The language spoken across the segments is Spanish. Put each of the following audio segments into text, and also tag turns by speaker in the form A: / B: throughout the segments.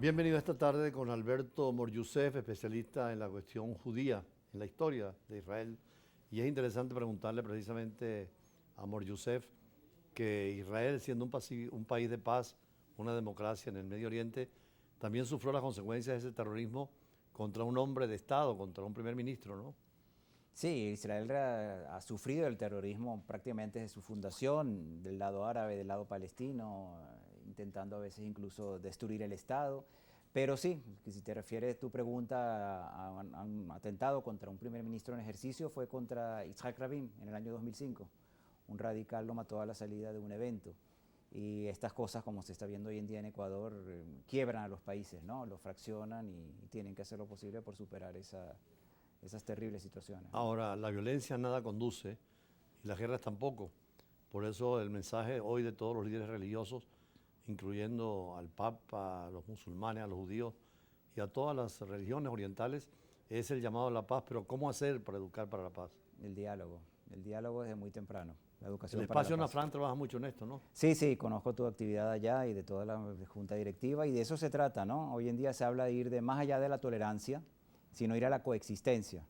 A: Bienvenido esta tarde con Alberto Mor-Yosef, especialista en la cuestión judía, en la historia de Israel. Y es interesante preguntarle precisamente a Mor-Yosef que Israel, siendo un país de paz, una democracia en el Medio Oriente, también sufrió las consecuencias de ese terrorismo contra un hombre de Estado, contra un primer ministro, ¿no?
B: Sí, Israel ha sufrido el terrorismo prácticamente desde su fundación, del lado árabe, del lado palestino, intentando a veces incluso destruir el Estado. Pero sí, que si te refieres tu pregunta a un atentado contra un primer ministro en ejercicio, fue contra Yitzhak Rabin en el año 2005. Un radical lo mató a la salida de un evento. Y estas cosas, como se está viendo hoy en día en Ecuador, quiebran a los países, ¿no? Los fraccionan y tienen que hacer lo posible por superar esas terribles situaciones, ¿no?
A: Ahora, la violencia nada conduce y las guerras tampoco. Por eso el mensaje hoy de todos los líderes religiosos, incluyendo al Papa, a los musulmanes, a los judíos y a todas las religiones orientales, es el llamado a la paz. Pero ¿cómo hacer para educar para la paz?
B: El diálogo desde muy temprano, la
A: El
B: educación para la
A: espacio
B: paz.
A: Nafran trabaja mucho en esto, ¿no?
B: Sí, sí, conozco tu actividad allá y de toda la junta directiva y de eso se trata, ¿no? Hoy en día se habla de ir de más allá de la tolerancia, sino ir a la coexistencia,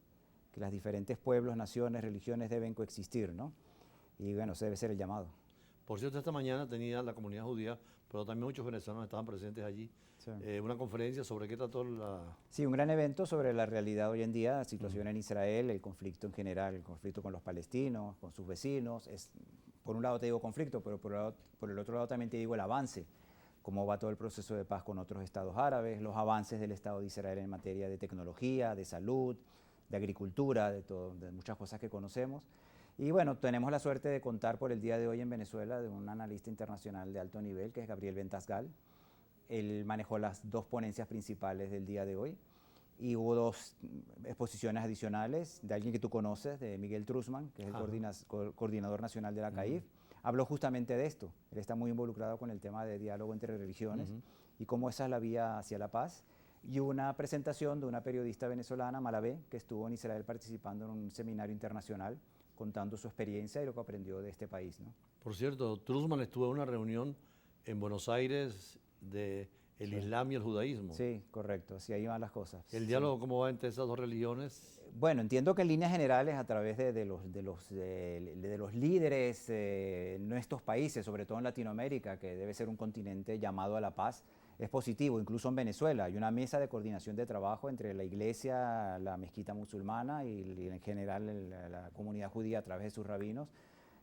B: que los diferentes pueblos, naciones, religiones deben coexistir, ¿no? Y bueno, ese debe ser el llamado.
A: Por cierto, esta mañana tenía la comunidad judía, pero también muchos venezolanos estaban presentes allí,
B: Sí.
A: una conferencia sobre qué trató la...
B: Sí, un gran evento sobre la realidad hoy en día, la situación en Israel, el conflicto en general, el conflicto con los palestinos, con sus vecinos. Por un lado te digo conflicto, pero por el otro lado también te digo el avance, cómo va todo el proceso de paz con otros estados árabes, los avances del Estado de Israel en materia de tecnología, de salud, de agricultura, de muchas cosas que conocemos. Y bueno, tenemos la suerte de contar por el día de hoy en Venezuela de un analista internacional de alto nivel, que es Gabriel Ventasgal. Él manejó las dos ponencias principales del día de hoy y hubo dos exposiciones adicionales de alguien que tú conoces, de Miguel Trusman, que es el coordinador nacional de la CAIF. Habló justamente de esto. Él está muy involucrado con el tema de diálogo entre religiones y cómo esa es la vía hacia la paz. Y una presentación de una periodista venezolana, Malabé, que estuvo en Israel participando en un seminario internacional contando su experiencia y lo que aprendió de este país, ¿no?
A: Por cierto, Truzman estuvo en una reunión en Buenos Aires de el
B: Sí.
A: Islam y el judaísmo.
B: Sí, correcto, así ahí van las cosas.
A: El
B: Sí.
A: diálogo, ¿cómo va entre esas dos religiones?
B: Bueno, entiendo que en líneas generales, a través de los líderes en estos países, sobre todo en Latinoamérica, que debe ser un continente llamado a la paz, es positivo. Incluso en Venezuela hay una mesa de coordinación de trabajo entre la iglesia, la mezquita musulmana y en general la comunidad judía a través de sus rabinos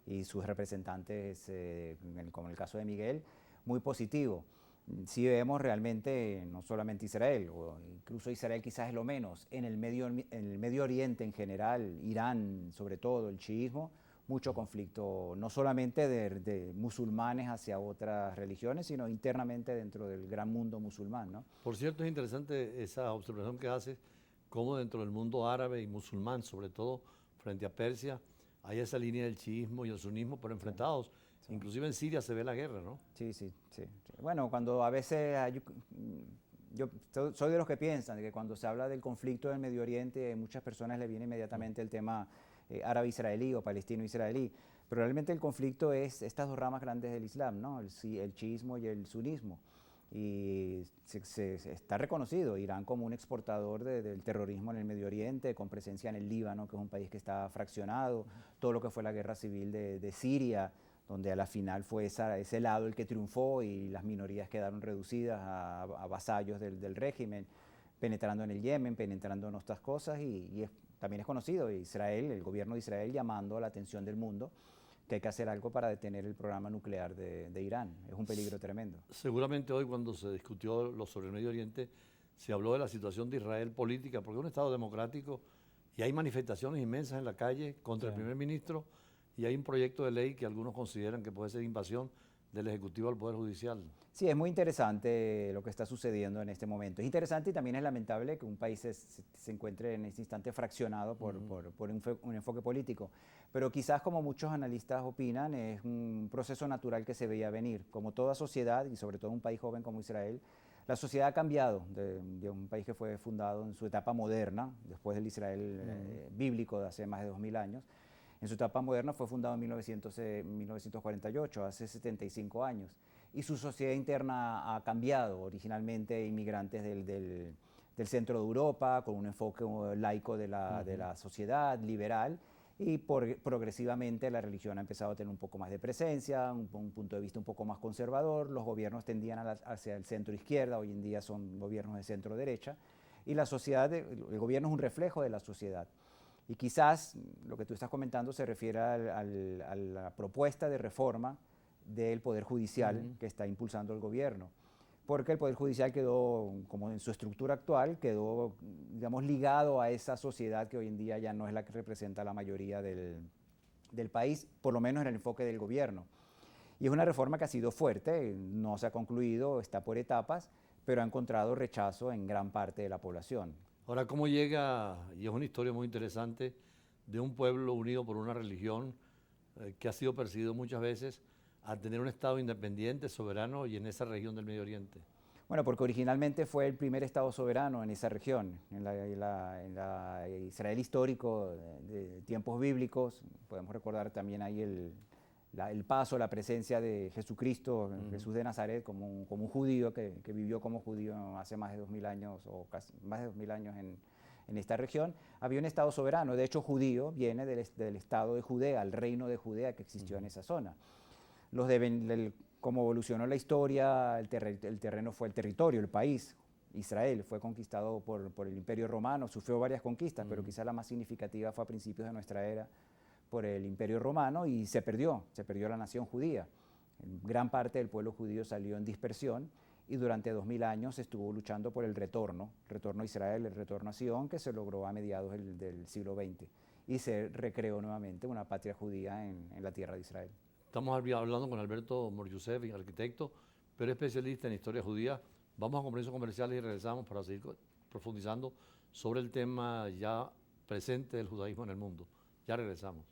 B: y sus representantes, como en el caso de Miguel, muy positivo. Si vemos realmente, no solamente Israel, o incluso Israel quizás es lo menos, en el Medio Oriente en general, Irán sobre todo, el chiismo, mucho conflicto, no solamente de musulmanes hacia otras religiones, sino internamente dentro del gran mundo musulmán, ¿no?
A: Por cierto, es interesante esa observación que haces, cómo dentro del mundo árabe y musulmán, sobre todo frente a Persia, hay esa línea del chiismo y el sunismo, pero
B: Sí,
A: enfrentados.
B: sí.
A: Inclusive en Siria se ve la guerra, ¿no?
B: Sí, sí, sí, sí. Bueno, cuando a veces yo soy de los que piensan que cuando se habla del conflicto del Medio Oriente, a muchas personas le viene inmediatamente el tema árabe-israelí o palestino-israelí, pero realmente el conflicto es estas dos ramas grandes del Islam, ¿no? El chiismo y el sunismo. Y está reconocido Irán como un exportador del terrorismo en el Medio Oriente, con presencia en el Líbano, que es un país que está fraccionado, todo lo que fue la guerra civil de Siria, donde a la final fue ese lado el que triunfó y las minorías quedaron reducidas a vasallos del régimen, penetrando en el Yemen, penetrando en otras cosas también es conocido Israel, el gobierno de Israel llamando a la atención del mundo que hay que hacer algo para detener el programa nuclear de Irán. Es un peligro tremendo.
A: Seguramente hoy cuando se discutió lo sobre el Medio Oriente, se habló de la situación de Israel política, porque es un Estado democrático y hay manifestaciones inmensas en la calle contra
B: Sí.
A: el primer ministro y hay un proyecto de ley que algunos consideran que puede ser invasión del Ejecutivo al Poder Judicial.
B: Sí, es muy interesante lo que está sucediendo en este momento. Es interesante y también es lamentable que un país se encuentre en este instante fraccionado por un enfoque político. Pero quizás, como muchos analistas opinan, es un proceso natural que se veía venir. Como toda sociedad, y sobre todo un país joven como Israel, la sociedad ha cambiado de un país que fue fundado en su etapa moderna, después del Israel bíblico de hace más de 2000 años. En su etapa moderna fue fundado en 1948, hace 75 años. y su sociedad interna ha cambiado. Originalmente inmigrantes del centro de Europa, con un enfoque laico de la sociedad, liberal, y progresivamente la religión ha empezado a tener un poco más de presencia, un punto de vista un poco más conservador. Los gobiernos tendían hacia el centro izquierda, hoy en día son gobiernos de centro derecha, y la sociedad, el gobierno es un reflejo de la sociedad. Y quizás lo que tú estás comentando se refiere a la propuesta de reforma del Poder Judicial que está impulsando el gobierno, porque el Poder Judicial quedó, como en su estructura actual, quedó, digamos, ligado a esa sociedad que hoy en día ya no es la que representa la mayoría del país, por lo menos en el enfoque del gobierno. Y es una reforma que ha sido fuerte, no se ha concluido, está por etapas, pero ha encontrado rechazo en gran parte de la población.
A: Ahora, ¿cómo llega, y es una historia muy interesante, de un pueblo unido por una religión que ha sido perseguido muchas veces, a tener un Estado independiente, soberano y en esa región del Medio Oriente?
B: Bueno, porque originalmente fue el primer Estado soberano en esa región, en la Israel histórico de tiempos bíblicos. Podemos recordar también ahí el paso, la presencia de Jesucristo, Jesús de Nazaret, como un judío que vivió como judío hace más de 2000 años, o casi más de 2000 años en esta región. Había un Estado soberano, de hecho judío viene del Estado de Judea, el reino de Judea que existió en esa zona. Como evolucionó la historia, el terreno fue el territorio, el país. Israel fue conquistado por el Imperio Romano, sufrió varias conquistas, pero quizá la más significativa fue a principios de nuestra era por el Imperio Romano, y se perdió la nación judía. Gran parte del pueblo judío salió en dispersión, y durante 2000 años estuvo luchando por el retorno a Israel, el retorno a Sion, que se logró a mediados del siglo XX, y se recreó nuevamente una patria judía en la tierra de Israel.
A: Estamos hablando con Alberto Mor Yosef, arquitecto, pero especialista en historia judía. Vamos a compromisos comerciales y regresamos para seguir profundizando sobre el tema ya presente del judaísmo en el mundo. Ya regresamos.